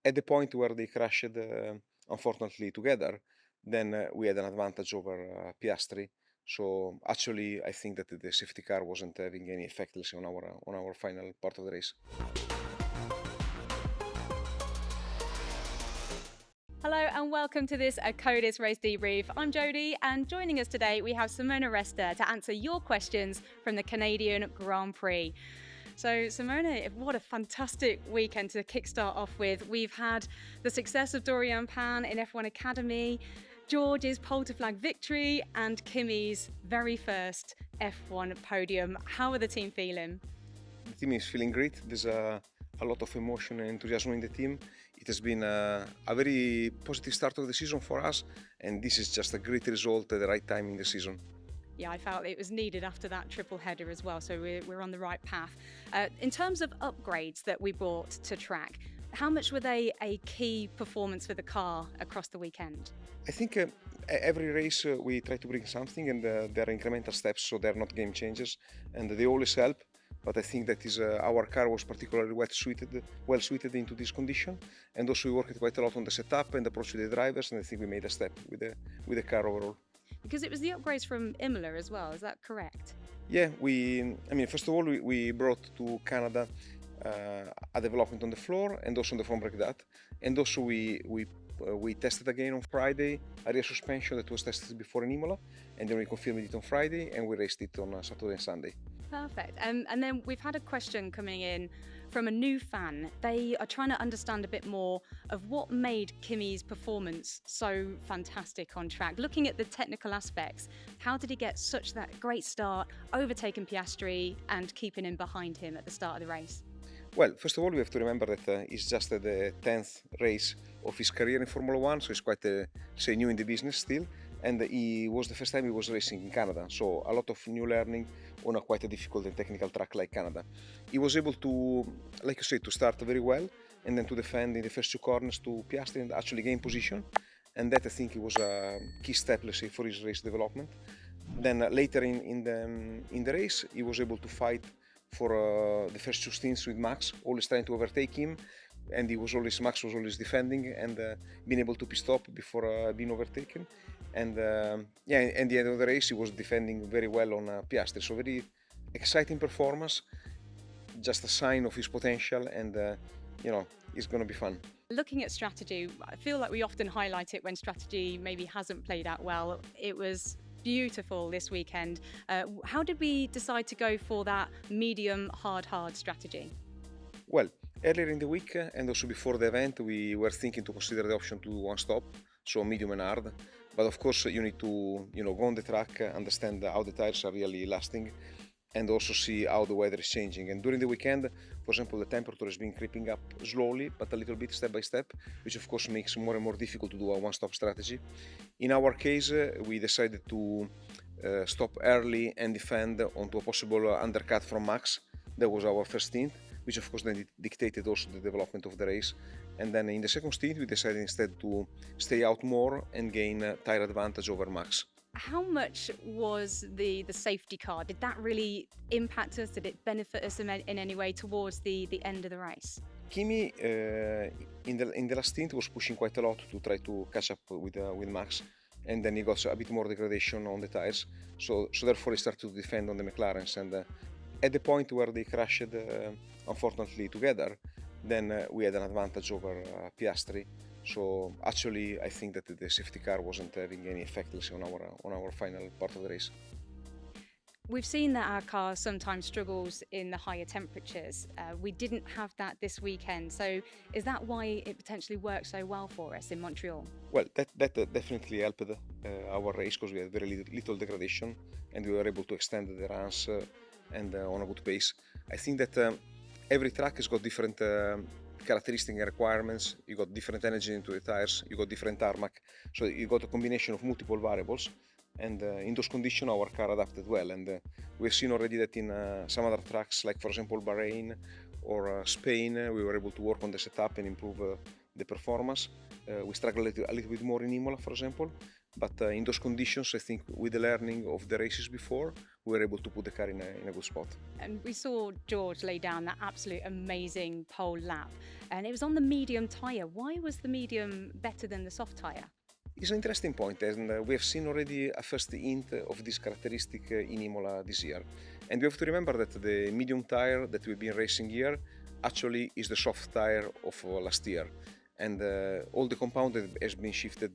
at the point where they crashed, unfortunately, together, then we had an advantage over Piastri. So actually, I think that the safety car wasn't having any effect, let's say, on our final part of the race. Hello and welcome to this Akkodis Race Debrief. I'm Jodi, and joining us today we have Simone to answer your questions from the Canadian Grand Prix. So Simone, what a fantastic weekend to kickstart off with. We've had the success of Dorian Pan in F1 Academy, George's pole to flag victory, and Kimi's very first F1 podium. How are the team feeling? The team is feeling great. There's a lot of emotion and enthusiasm in the team. It has been a very positive start of the season for us, and this is just a great result at the right time in the season. Yeah, I felt it was needed after that triple header as well, so we're on the right path. In terms of upgrades that we brought to track, how much were they a key performance for the car across the weekend? I think every race we try to bring something, and there are incremental steps, so they're not game changers, and they always help. But I think that is our car was particularly well suited into this condition, and also we worked quite a lot on the setup and approach with the drivers, and I think we made a step with the car overall. Because it was the upgrades from Imola as well, is that correct? Yeah, first of all, we brought to Canada a development on the floor and also on the front brake duct, and also we tested again on Friday a rear suspension that was tested before in Imola, and then we confirmed it on Friday and we raced it on Saturday and Sunday. Perfect. And then we've had a question coming in from a new fan. They are trying to understand a bit more of what made Kimi's performance so fantastic on track. Looking at the technical aspects, how did he get such that great start, overtaking Piastri and keeping him behind him at the start of the race? Well, first of all, we have to remember that he's just the 10th race of his career in Formula One, so he's quite, say, new in the business still. And he was the first time he was racing in Canada, so a lot of new learning on a quite a difficult and technical track like Canada. He was able to, like you say, to start very well and then to defend in the first two corners to Piastri and actually gain position. And that I think it was a key step, let's say, for his race development. Then later in the race, he was able to fight for the first two stints with Max, always trying to overtake him, and Max was always defending and being able to pit stop before being overtaken. And at the end of the race, he was defending very well on Piastri. So very exciting performance, just a sign of his potential, and it's going to be fun. Looking at strategy, I feel like we often highlight it when strategy maybe hasn't played out well. It was beautiful this weekend. How did we decide to go for that medium hard strategy? Well, earlier in the week and also before the event, we were thinking to consider the option to do one stop, so medium and hard. But of course, you need to go on the track, understand how the tires are really lasting, and also see how the weather is changing. And during the weekend, for example, the temperature has been creeping up slowly, but a little bit step by step, which of course makes more and more difficult to do a one-stop strategy. In our case, we decided to stop early and defend onto a possible undercut from Max. That was our first stint, which of course then dictated also the development of the race. And then in the second stint, we decided instead to stay out more and gain tire advantage over Max. How much was the safety car? Did that really impact us? Did it benefit us in any way towards the end of the race? Kimi in the last stint was pushing quite a lot to try to catch up with Max, and then he got a bit more degradation on the tires. So therefore he started to defend on the McLarens, and at the point where they crashed, unfortunately together, then we had an advantage over Piastri. So actually, I think that the safety car wasn't having any effect, let's say, on our final part of the race. We've seen that our car sometimes struggles in the higher temperatures. We didn't have that this weekend. So is that why it potentially worked so well for us in Montreal? Well, that definitely helped our race because we had very little degradation and we were able to extend the runs and on a good pace. I think that every track has got different characteristic and requirements. You got different energy into the tires, you got different tarmac, so you got a combination of multiple variables, and in those conditions our car adapted well. And we've seen already that in some other tracks, like for example Bahrain or Spain, we were able to work on the setup and improve the performance. We struggled a little bit more in Imola, for example, but in those conditions I think with the learning of the races before we were able to put the car in a good spot. And we saw George lay down that absolute amazing pole lap, and it was on the medium tyre. Why was the medium better than the soft tyre? It's an interesting point, and we have seen already a first hint of this characteristic in Imola this year. And we have to remember that the medium tyre that we've been racing here actually is the soft tyre of last year. And all the compound has been shifted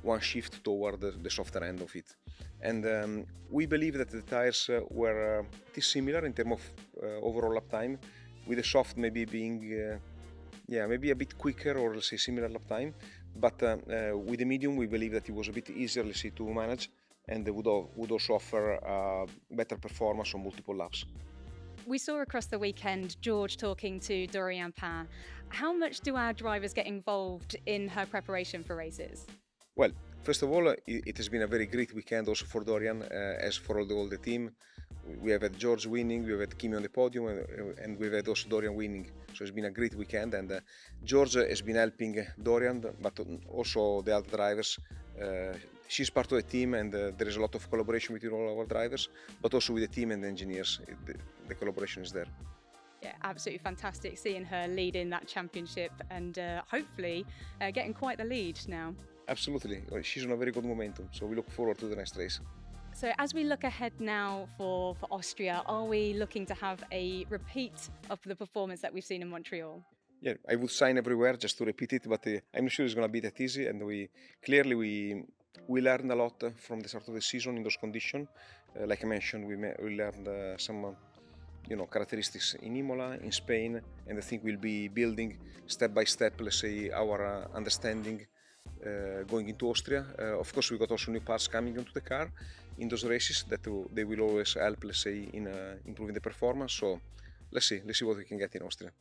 one shift toward the softer end of it. And we believe that the tires were similar in terms of overall lap time, with the soft maybe being maybe a bit quicker, or let's say similar lap time. But with the medium, we believe that it was a bit easier, let's say, to manage, and would also offer better performance on multiple laps. We saw across the weekend George talking to Dorian Pain. How much do our drivers get involved in her preparation for races? Well, first of all, it has been a very great weekend also for Dorian, as for all the team. We have had Gerorge winning, we have had Kimi on the podium, and we've had also Dorian winning. So it's been a great weekend, and Gerorge has been helping Dorian, but also the other drivers. She's part of the team, and there is a lot of collaboration between all our drivers, but also with the team and the engineers. The collaboration is there. Yeah, absolutely fantastic seeing her leading that championship, and hopefully getting quite the lead now. Absolutely, she's on a very good momentum, so we look forward to the next race. So as we look ahead now for Austria, are we looking to have a repeat of the performance that we've seen in Montreal? Yeah, I would sign everywhere just to repeat it, but I'm not sure it's going to be that easy. And we learned a lot from the start of the season in those conditions. Like I mentioned, we learned some characteristics in Imola, in Spain, and I think we'll be building step by step, let's say, our understanding going into Austria. Of course, we got also new parts coming into the car in those races that they will always help, let's say, in improving the performance. So let's see what we can get in Austria.